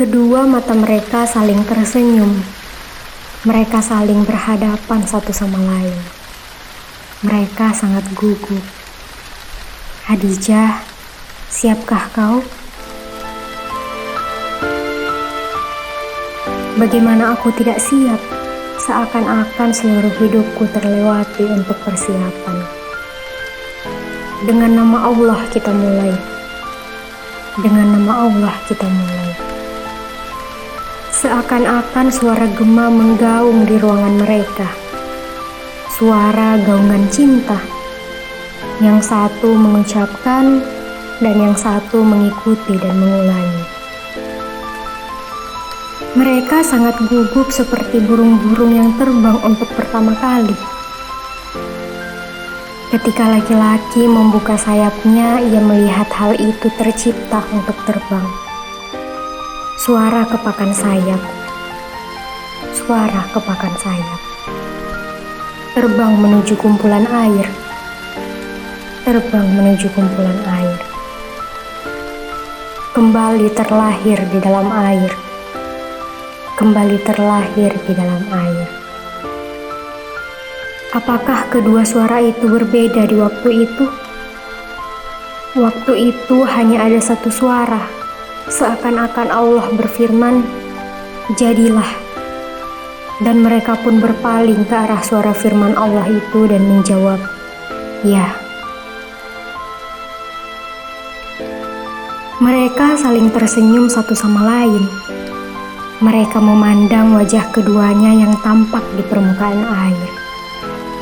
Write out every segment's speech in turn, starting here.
Kedua mata mereka saling tersenyum. Mereka saling berhadapan satu sama lain. Mereka sangat gugup. Khadijah, siapkah kau? Bagaimana aku tidak siap? Seakan-akan seluruh hidupku terlewati untuk persiapan. Dengan nama Allah kita mulai. Dengan nama Allah kita mulai. Seakan-akan suara gema menggaung di ruangan mereka. Suara gaungan cinta. Yang satu mengucapkan dan yang satu mengikuti dan mengulangi. Mereka sangat gugup seperti burung-burung yang terbang untuk pertama kali. Ketika laki-laki membuka sayapnya, ia melihat hal itu tercipta untuk terbang. Suara kepakan sayap. Suara kepakan sayap. Terbang menuju kumpulan air. Terbang menuju kumpulan air. Kembali terlahir di dalam air. Kembali terlahir di dalam air. Apakah kedua suara itu berbeda di waktu itu? Waktu itu hanya ada satu suara, seakan-akan Allah berfirman, "Jadilah." Dan mereka pun berpaling ke arah suara firman Allah itu dan menjawab, "Ya." Mereka saling tersenyum satu sama lain. Mereka memandang wajah keduanya yang tampak di permukaan air.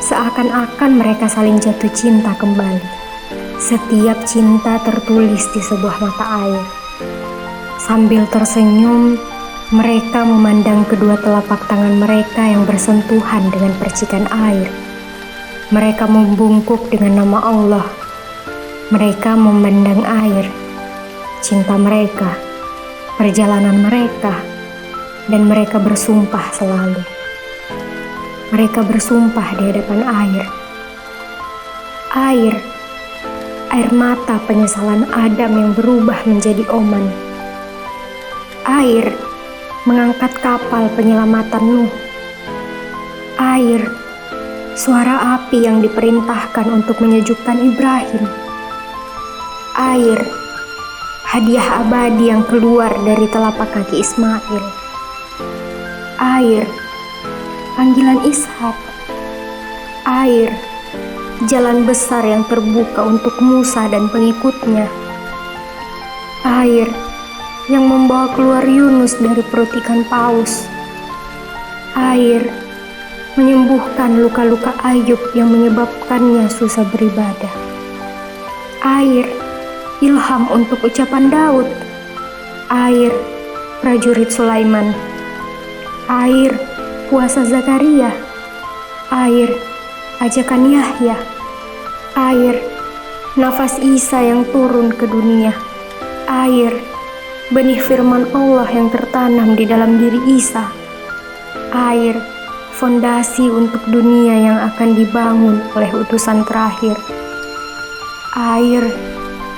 Seakan-akan mereka saling jatuh cinta kembali. Setiap cinta tertulis di sebuah mata air. Sambil tersenyum, mereka memandang kedua telapak tangan mereka yang bersentuhan dengan percikan air. Mereka membungkuk dengan nama Allah. Mereka memandang air. Cinta mereka, perjalanan mereka, dan mereka bersumpah selalu. Mereka bersumpah di hadapan air. Air mata penyesalan Adam yang berubah menjadi Oman. Air mengangkat kapal penyelamatan Nuh. Air, suara api yang diperintahkan untuk menyejukkan Ibrahim. Air, hadiah abadi yang keluar dari telapak kaki Ismail. Air, panggilan Ishak. Air, jalan besar yang terbuka untuk Musa dan pengikutnya. Air, yang membawa keluar Yunus dari perut ikan paus. Air, menyembuhkan luka-luka Ayub yang menyebabkannya susah beribadah. Air, ilham untuk ucapan Daud. Air, prajurit Sulaiman. Air, puasa Zakaria. Air, ajakan Yahya. Air, nafas Isa yang turun ke dunia. Air, benih firman Allah yang tertanam di dalam diri Isa. Air, fondasi untuk dunia yang akan dibangun oleh utusan terakhir. Air,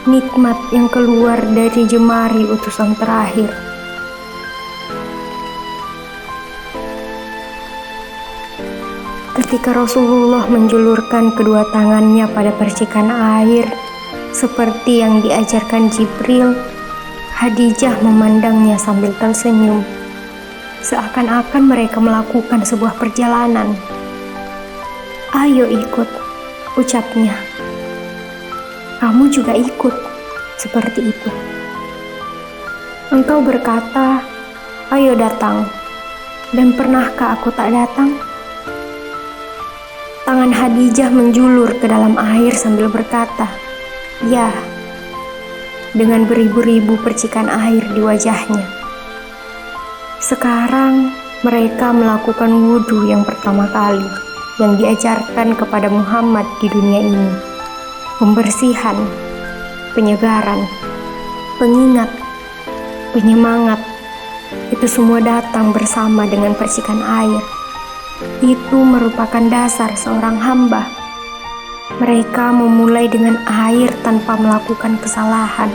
nikmat yang keluar dari jemari utusan terakhir. Ketika Rasulullah menjulurkan kedua tangannya pada percikan air, seperti yang diajarkan Jibril, Khadijah memandangnya sambil tersenyum. Seakan-akan mereka melakukan sebuah perjalanan. "Ayo ikut," ucapnya. "Kamu juga ikut," seperti itu. Engkau berkata, "Ayo datang," dan pernahkah aku tak datang? Tangan Khadijah menjulur ke dalam air sambil berkata, "Ya," dengan beribu-ribu percikan air di wajahnya. Sekarang mereka melakukan wudhu yang pertama kali yang diajarkan kepada Muhammad di dunia ini. Pembersihan, penyegaran, pengingat, penyemangat, itu semua datang bersama dengan percikan air. Itu merupakan dasar seorang hamba. Mereka memulai dengan air tanpa melakukan kesalahan.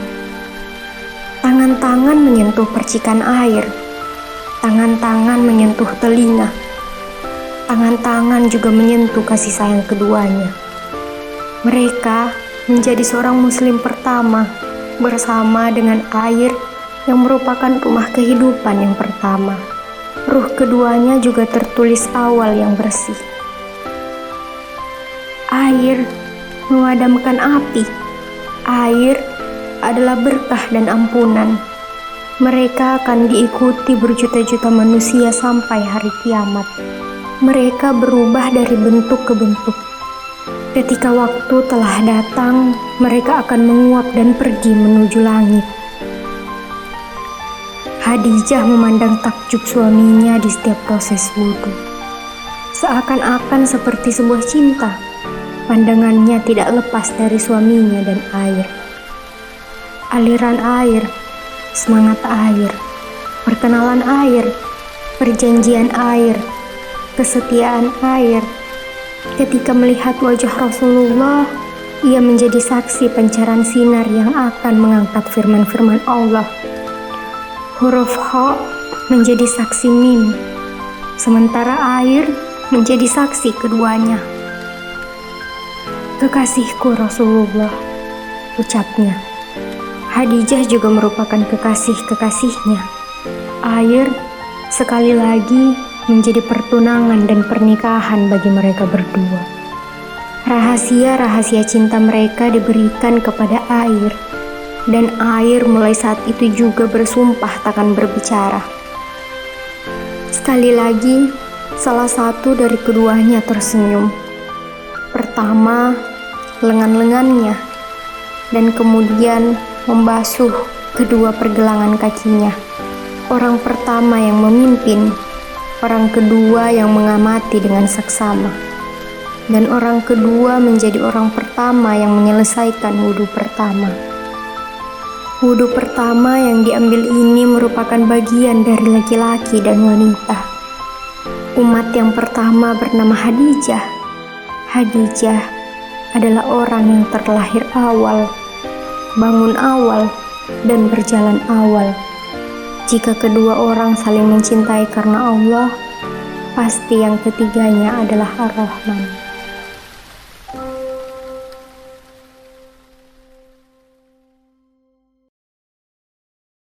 Tangan-tangan menyentuh percikan air, tangan-tangan menyentuh telinga, tangan-tangan juga menyentuh kasih sayang keduanya. Mereka menjadi seorang muslim pertama bersama dengan air yang merupakan rumah kehidupan yang pertama. Ruh keduanya juga tertulis awal yang bersih. Air memadamkan api. Air adalah berkah dan ampunan. Mereka akan diikuti berjuta-juta manusia sampai hari kiamat. Mereka berubah dari bentuk ke bentuk. Ketika waktu telah datang, mereka akan menguap dan pergi menuju langit. Khadijah memandang takjub suaminya di setiap proses wudhu. Seakan-akan seperti sebuah cinta, pandangannya tidak lepas dari suaminya dan air. Aliran air, semangat air, perkenalan air, perjanjian air, kesetiaan air. Ketika melihat wajah Rasulullah, ia menjadi saksi pancaran sinar yang akan mengangkat firman-firman Allah. Huruf H menjadi saksi mim, sementara air menjadi saksi keduanya. Kekasihku Rasulullah, ucapnya. Khadijah juga merupakan kekasih-kekasihnya. Air sekali lagi menjadi pertunangan dan pernikahan bagi mereka berdua. Rahasia-rahasia cinta mereka diberikan kepada air, dan air mulai saat itu juga bersumpah takkan berbicara. Sekali lagi, salah satu dari keduanya tersenyum. Pertama, lengan-lengannya, dan kemudian membasuh kedua pergelangan kakinya. Orang pertama yang memimpin, orang kedua yang mengamati dengan saksama, dan orang kedua menjadi orang pertama yang menyelesaikan wudhu pertama. Wudhu pertama yang diambil ini merupakan bagian dari laki-laki dan wanita. Umat yang pertama bernama Khadijah. Khadijah adalah orang yang terlahir awal, bangun awal, dan berjalan awal. Jika kedua orang saling mencintai karena Allah, pasti yang ketiganya adalah Ar-Rahman.